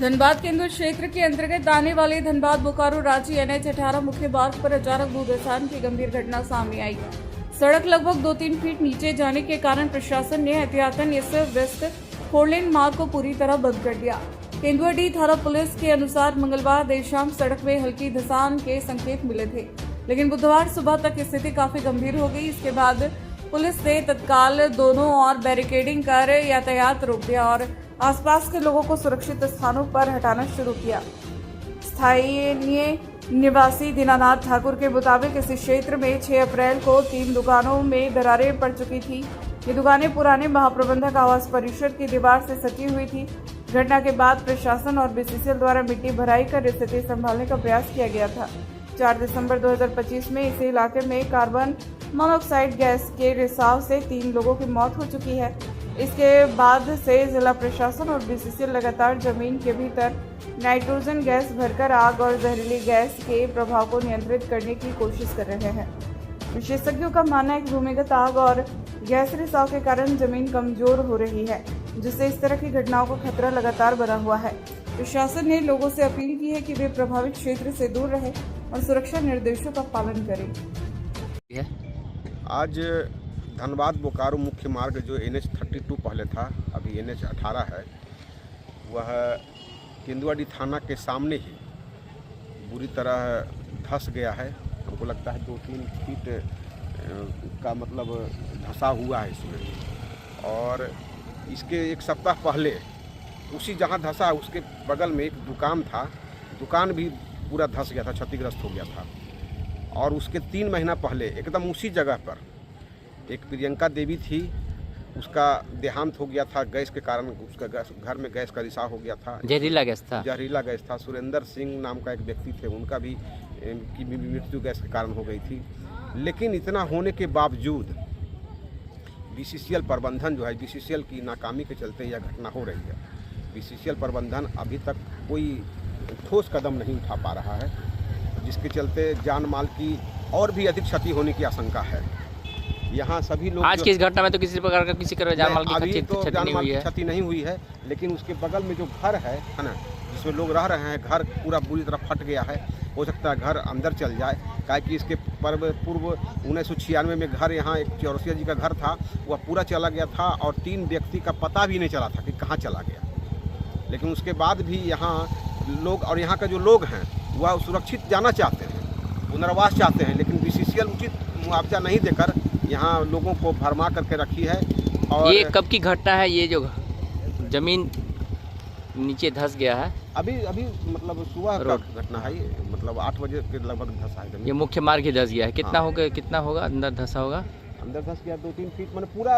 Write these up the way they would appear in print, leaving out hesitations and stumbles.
धनबाद केंद्र क्षेत्र के अंतर्गत आने वाले धनबाद बोकारो रांची NH 18 मुख्य मार्ग पर अचानक भूधंसान की गंभीर घटना सामने आई। सड़क लगभग 2-3 फीट नीचे जाने के कारण प्रशासन ने एहतियातन इस व्यस्त 4-लेन मार्ग को पूरी तरह बंद कर दिया। केंदुआडीह थाना पुलिस के अनुसार मंगलवार देर शाम सड़क में हल्की धंसान के संकेत मिले थे, लेकिन बुधवार सुबह तक स्थिति काफी गंभीर हो गई। इसके बाद पुलिस ने तत्काल दोनों ओर बैरिकेडिंग कर यातायात रोक दिया और आसपास के लोगों को सुरक्षित स्थानों पर हटाना शुरू किया। स्थानीय निवासी दीनानाथ ठाकुर के मुताबिक इस क्षेत्र में 6 अप्रैल को 3 दुकानों में दरारें पड़ चुकी थी। ये दुकानें पुराने महाप्रबंधक आवास परिषद की दीवार से सटी हुई थी। घटना के बाद प्रशासन और BCCL द्वारा मिट्टी भराई कर स्थिति संभालने का प्रयास किया गया था। 4 दिसंबर 2025 में इस इलाके में कार्बन मोनोऑक्साइड गैस के रिसाव से 3 लोगों की मौत हो चुकी है। इसके बाद से जिला प्रशासन और BCCL लगातार जमीन के भीतर नाइट्रोजन गैस भरकर आग और जहरीली गैस के प्रभाव को नियंत्रित करने की कोशिश कर रहे हैं। विशेषज्ञों का मानना है कि भूमिगत आग और गैस रिसाव के कारण जमीन कमजोर हो रही है, जिससे इस तरह की घटनाओं का खतरा लगातार बना हुआ है। प्रशासन ने लोगों से अपील की है कि वे प्रभावित क्षेत्र से दूर रहें और सुरक्षा निर्देशों का पालन करें। आज धनबाद बोकारो मुख्य मार्ग जो NH 32 पहले था, अभी NH 18 है, वह केंदुआडीह थाना के सामने ही बुरी तरह धंस गया है। हमको लगता है 2-3 फीट का मतलब धंसा हुआ है इसमें। और इसके एक सप्ताह पहले उसी जहाँ धंसा उसके बगल में एक दुकान था, दुकान भी पूरा धंस गया था, क्षतिग्रस्त हो गया था। और उसके 3 महीना पहले एकदम उसी जगह पर एक प्रियंका देवी थी, उसका देहांत हो गया था गैस के कारण। उसका घर में गैस का रिसाव हो गया था, जहरीला गैस था। सुरेंद्र सिंह नाम का एक व्यक्ति थे, उनका भी मृत्यु गैस के कारण हो गई थी। लेकिन इतना होने के बावजूद BCCL प्रबंधन जो है, BCCL की नाकामी के चलते यह घटना हो रही है। BCCL प्रबंधन अभी तक कोई ठोस कदम नहीं उठा पा रहा है, जिसके चलते जान माल की और भी अधिक क्षति होने की आशंका है। यहाँ सभी लोग आज की इस घटना में तो किसी प्रकार का जान माल की क्षति नहीं हुई है, लेकिन उसके बगल में जो घर है ना, जिसमें लोग रह रहे हैं, घर पूरा बुरी तरह फट गया है। हो सकता है घर अंदर चल जाए, क्या कि इसके पूर्व 1996 में घर यहाँ एक चौरसिया जी का घर था, वह पूरा चला गया था और 3 व्यक्ति का पता भी नहीं चला था कि कहाँ चला गया। लेकिन उसके बाद भी यहाँ लोग और यहाँ का जो लोग हैं वह सुरक्षित जाना चाहते हैं, पुनर्वास चाहते हैं, लेकिन BCCL उचित मुआवजा नहीं देकर यहाँ लोगों को भरमा करके रखी है। और ये कब की घटना है? ये जो जमीन नीचे धंस गया है अभी मतलब सुबह का घटना है, मतलब 8 बजे के लगभग धंसा है जमीन। ये मुख्य मार्ग ही धंस गया है। कितना होगा अंदर धंसा होगा? अंदर धंस गया 2-3 फीट, मतलब पूरा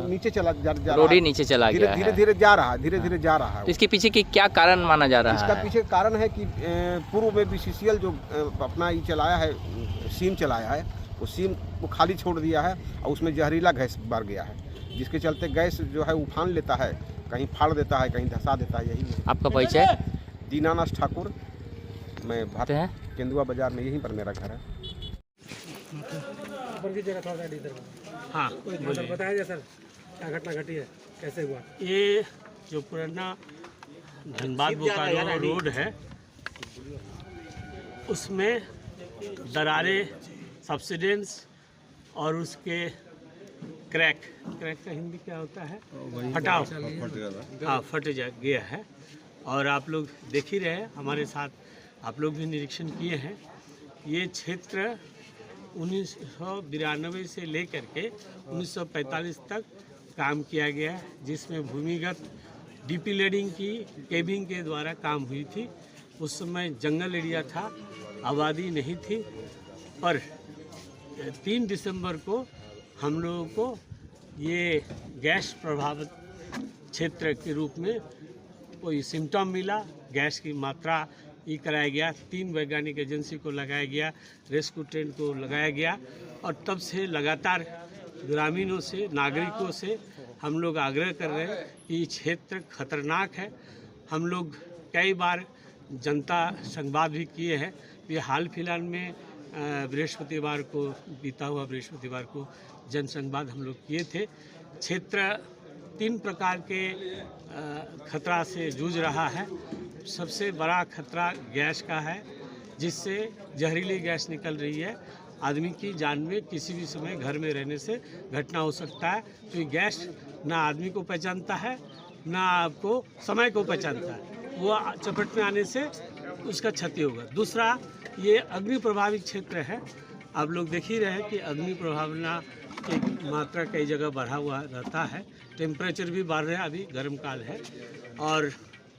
नीचे चला जा रोड ही नीचे चला गया है। धीरे जा रहा है। तो इसके पीछे की क्या कारण माना जा रहा है? इसका पीछे कारण है कि पूर्व में BCCL जो अपना ये चलाया है, सीम चलाया है, वो सीम को खाली छोड़ दिया है और उसमें जहरीला गैस भर गया है, जिसके चलते गैस जो है उफान लेता है, कहीं फाड़ देता है, कहीं धंसा देता है। यही आपका परिचय? दीनानाथ ठाकुर, मैं भाते हैं केंदुआ बाजार में, यहीं पर मेरा घर है। हाँ, बताया सर, क्या घटना घटी है, कैसे हुआ? ये जो पुराना धनबाद बोकारो रोड है, उसमें दरारें, सब्सिडेंस और उसके क्रैक का हिंदी क्या होता है? फटाव। हाँ, फट गया है। और आप लोग देख ही रहे हैं, हमारे साथ आप लोग भी निरीक्षण किए हैं। ये क्षेत्र 1992 से लेकर के 1945 तक काम किया गया है, जिसमें भूमिगत DP लेडिंग की केबिंग के द्वारा काम हुई थी। उस समय जंगल एरिया था, आबादी नहीं थी। पर 3 दिसंबर को हम लोगों को ये गैस प्रभावित क्षेत्र के रूप में कोई सिम्टम मिला। गैस की मात्रा ये कराया गया, 3 वैज्ञानिक एजेंसी को लगाया गया, रेस्क्यू ट्रेन को लगाया गया। और तब से लगातार ग्रामीणों से, नागरिकों से हम लोग आग्रह कर रहे हैं कि ये क्षेत्र खतरनाक है। हम लोग कई बार जनता संवाद भी किए हैं। ये हाल फिलहाल में बृहस्पतिवार को, बीता हुआ बृहस्पतिवार को जन संवाद हम लोग किए थे। क्षेत्र 3 प्रकार के खतरा से जूझ रहा है। सबसे बड़ा खतरा गैस का है, जिससे जहरीली गैस निकल रही है। आदमी की जान में किसी भी समय घर में रहने से घटना हो सकता है। तो ये गैस ना आदमी को पहचानता है, ना आपको समय को पहचानता है। वो चपेट में आने से उसका क्षति होगा। दूसरा, ये अग्नि प्रभावित क्षेत्र है। आप लोग देख ही रहे हैं कि अग्नि प्रभावना की मात्रा कई जगह बढ़ा हुआ रहता है। टेम्परेचर भी बढ़ रहा है, अभी गर्म काल है। और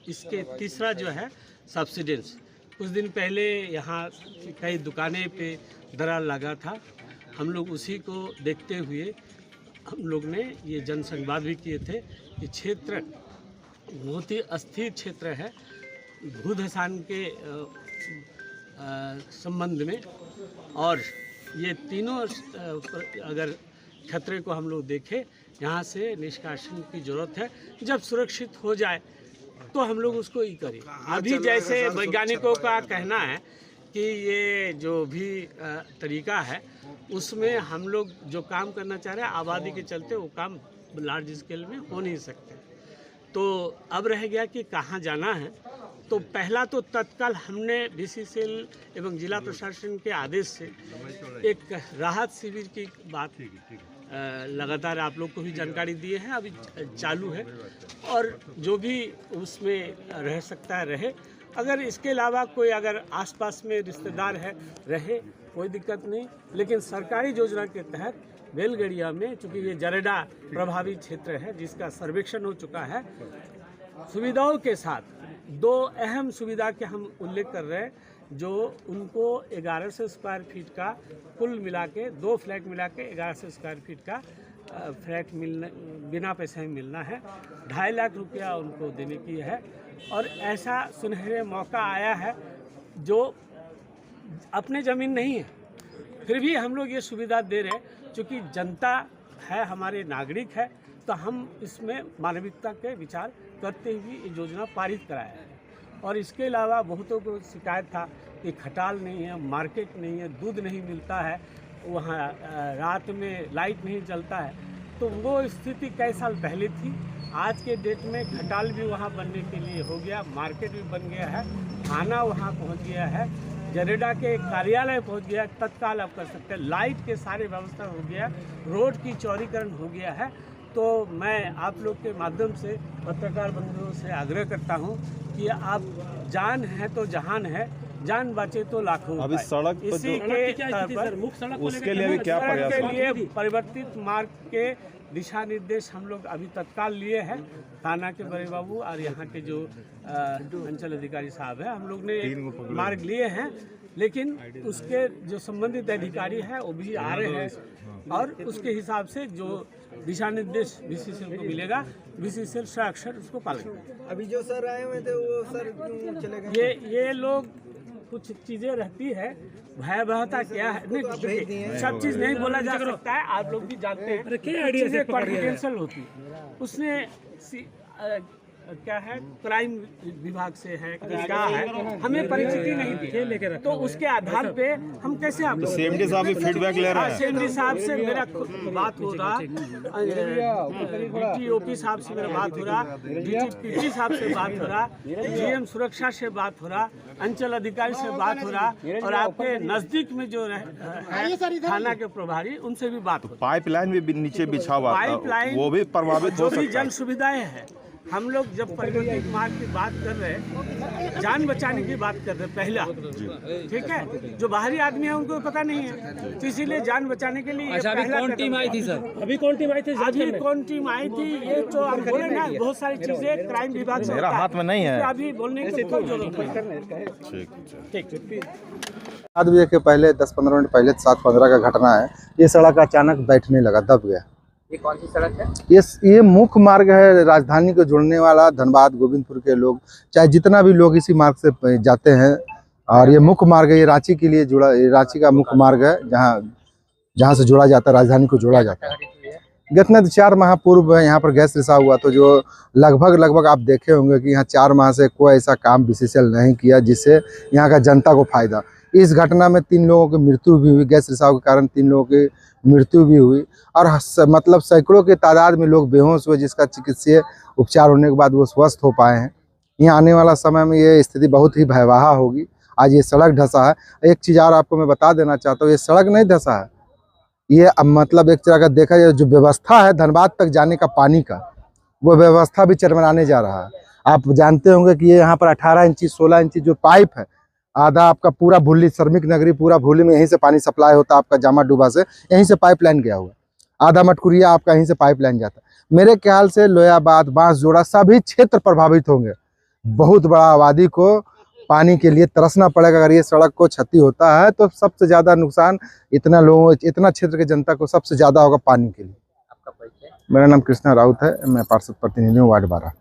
इसके तीसरा जो है सब्सिडेंस, कुछ दिन पहले यहाँ कई दुकानें पे दरार लगा था। हम लोग उसी को देखते हुए हम लोग ने ये जनसंवाद भी किए थे कि क्षेत्र बहुत ही अस्थिर क्षेत्र है भू धसान के संबंध में। और ये तीनों अगर खतरे को हम लोग देखें, यहाँ से निष्कासन की ज़रूरत है। जब सुरक्षित हो जाए तो हम लोग उसको ही करें। अभी जैसे वैज्ञानिकों का कहना है कि ये जो भी तरीका है उसमें हम लोग जो काम करना चाह रहे हैं, आबादी के चलते वो काम लार्ज स्केल में हो नहीं सकते। तो अब रह गया कि कहाँ जाना है। तो पहला तो तत्काल हमने BCCL एवं जिला प्रशासन के आदेश से एक राहत शिविर की बात लगातार आप लोग को भी जानकारी दिए हैं, अभी चालू है। और जो भी उसमें रह सकता है रहे। अगर इसके अलावा कोई अगर आसपास में रिश्तेदार है रहे, कोई दिक्कत नहीं। लेकिन सरकारी योजना के तहत बेलगड़िया में, चूँकि ये जरेडा प्रभावित क्षेत्र है जिसका सर्वेक्षण हो चुका है, सुविधाओं के साथ दो अहम सुविधा के हम उल्लेख कर रहे हैं, जो उनको 1100 स्क्वायर फीट का कुल मिला के, 2 फ्लैट मिला के 1100 स्क्वायर फीट का फ्लैट मिलने बिना पैसे में मिलना है। 2.5 लाख रुपया उनको देने की है। और ऐसा सुनहरे मौका आया है जो अपने ज़मीन नहीं है, फिर भी हम लोग ये सुविधा दे रहे हैं। चूँकि जनता है, हमारे नागरिक है, तो हम इसमें मानविकता के विचार करते हुए ये योजना पारित कराया है। और इसके अलावा बहुतों को शिकायत था कि खटाल नहीं है, मार्केट नहीं है, दूध नहीं मिलता है, वहाँ रात में लाइट नहीं चलता है। तो वो स्थिति कई साल पहले थी। आज के डेट में खटाल भी वहाँ बनने के लिए हो गया, मार्केट भी बन गया है, खाना वहाँ पहुँच गया है, जरेडा के कार्यालय पहुँच गया, तत्काल आप कर सकते हैं, लाइट के सारे व्यवस्था हो गया, रोड की चौड़ीकरण हो गया है। तो मैं आप लोग के माध्यम से पत्रकार बंधुओं से आग्रह करता हूं कि आप जान है तो जहान है, जान बचे तो लाखों। अभी सड़क इसी के उसके लिए भी क्या प्रयास के लिए परिवर्तित मार्ग के दिशा निर्देश हम लोग अभी तत्काल लिए हैं। थाना के बड़े बाबू और यहाँ के जो अंचल अधिकारी साहब हैं, हम लोग ने मार्ग लिए हैं। लेकिन उसके जो संबंधित अधिकारी हैं वो भी आ रहे हैं और उसके हिसाब से जो दिशा निर्देश BCCL को मिलेगा, BCCL अक्षर उसको पालन करेगा। अभी जो सर आए हुए थे वो सर क्यों चले गए? ये लोग कुछ चीज़ें रहती है, भयावहता क्या है, नहीं सब चीज़ नहीं बोला जा सकता है। आप लोग भी जानते हैं चीज़ें कॉन्फिडेंशियल होती है। उसने क्या है, क्राइम विभाग से है, क्या है, हमें परिचिति नहीं थी। तो उसके आधार पे हम कैसे आपको CMD साहब भी फीडबैक ले रहे हैं। CMD साहब से मेरा बात हो रहा, DTOP साहब से मेरा बात हो रहा, DTPT साहब से बात हो रहा, GM सुरक्षा से बात हो रहा, अंचल अधिकारी से बात हो रहा, और आपके नजदीक में जो थाना के प्रभारी उनसे भी बात हो रही। पाइपलाइन भी नीचे बिछा हुआ था, वो भी प्रभावित हो जो भी सकता है। जन सुविधाएं हैं, हम लोग जब परिवर्तित मार्ग की बात कर रहे हैं, जान बचाने की बात कर रहे हैं पहला, ठीक है। जो बाहरी आदमी है उनको पता नहीं है, तो इसीलिए जान बचाने के लिए अभी कौन टीम आई थी सर? अभी कौन टीम आई थी? अभी कौन टीम आई थी, ये तो आप बोले ना, बहुत सारी चीजें क्राइम विभाग से मेरा हाथ में नहीं है, अभी बोलने की कोई जरूरत नहीं। ठीक। 7 बजे के पहले 10-15 मिनट पहले 7:15 का घटना है। ये सड़क अचानक बैठने लगा, दब गया। ये कौन सी सड़क है? ये मुख्य मार्ग है, राजधानी को जोड़ने वाला। धनबाद गोविंदपुर के लोग, चाहे जितना भी लोग इसी मार्ग से जाते हैं, और ये मुख्य मार्ग है। ये रांची के लिए जुड़ा, रांची का मुख्य मार्ग है, जहाँ से जोड़ा जाता है, राजधानी को जोड़ा जाता है। कितने 4 माह पूर्व यहाँ पर गैस रिसाव हुआ, तो जो लगभग आप देखे होंगे कि यहाँ 4 माह से कोई ऐसा काम BCCL नहीं किया जिससे यहाँ का जनता को फायदा। इस घटना में 3 लोगों की मृत्यु भी हुई, गैस रिसाव के कारण 3 लोगों की मृत्यु भी हुई, और मतलब सैकड़ों के तादाद में लोग बेहोश हुए, जिसका चिकित्सीय उपचार होने के बाद वो स्वस्थ हो पाए हैं। यहाँ आने वाला समय में ये स्थिति बहुत ही भयावह होगी। आज ये सड़क धंसा है। एक चीज़ और आपको मैं बता देना चाहता हूँ, ये सड़क नहीं धंसा है, ये अब मतलब एक तरह का देखा जाए जो व्यवस्था है धनबाद तक जाने का पानी का, वो व्यवस्था भी चरमराने जा रहा है। आप जानते होंगे कि ये यहाँ पर 18 इंची 16 इंची जो पाइप है, आधा आपका पूरा भुल्ली श्रमिक नगरी पूरा भुल्ली में यहीं से पानी सप्लाई होता है, आपका जामा डूबा से यहीं से पाइपलाइन गया हुआ, आधा मटकुरिया आपका यहीं से पाइपलाइन जाता है। मेरे ख्याल से लोयाबाद, बांसजोड़ा सभी क्षेत्र प्रभावित होंगे। बहुत बड़ा आबादी को पानी के लिए तरसना पड़ेगा। अगर ये सड़क को क्षति होता है तो सबसे ज़्यादा नुकसान इतना लोगों, इतना क्षेत्र की जनता को सबसे ज़्यादा होगा पानी के लिए। आपका परिचय? मेरा नाम कृष्णा राउत है, मैं पार्षद प्रतिनिधि हूँ वार्ड 12।